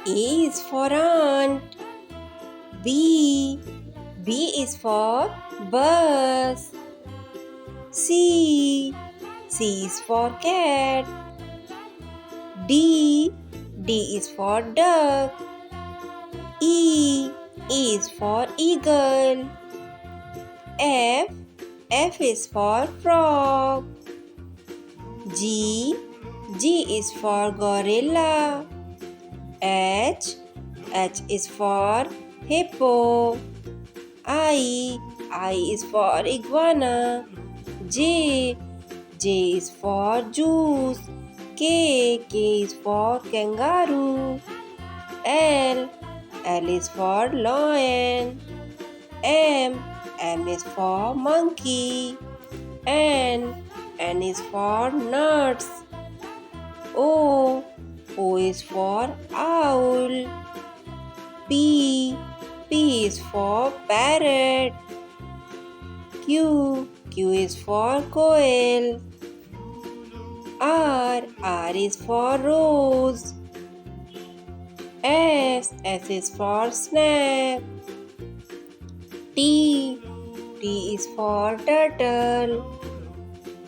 A is for ant. B. B is for bus. C. C is for cat. D. D is for duck. E. E is for eagle. F. F is for frog. G. G is for gorilla. H. H is for hippo. I. I is for iguana. J. J is for juice. K. K is for kangaroo. L. L is for lion. M. M is for monkey. N. N is for nuts. O. O is for owl. P. P is for parrot. Q. Q is for quail. R. R is for rose. S. S is for snake. T. T is for turtle.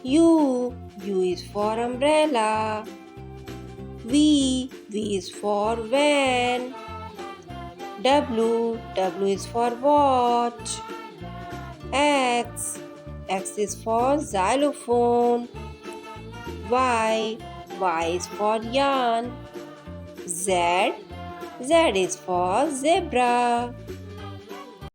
U. U is for umbrella. V. V is for van. W. W is for watch. X. X is for xylophone. Y. Y is for yarn. Z. Z is for zebra.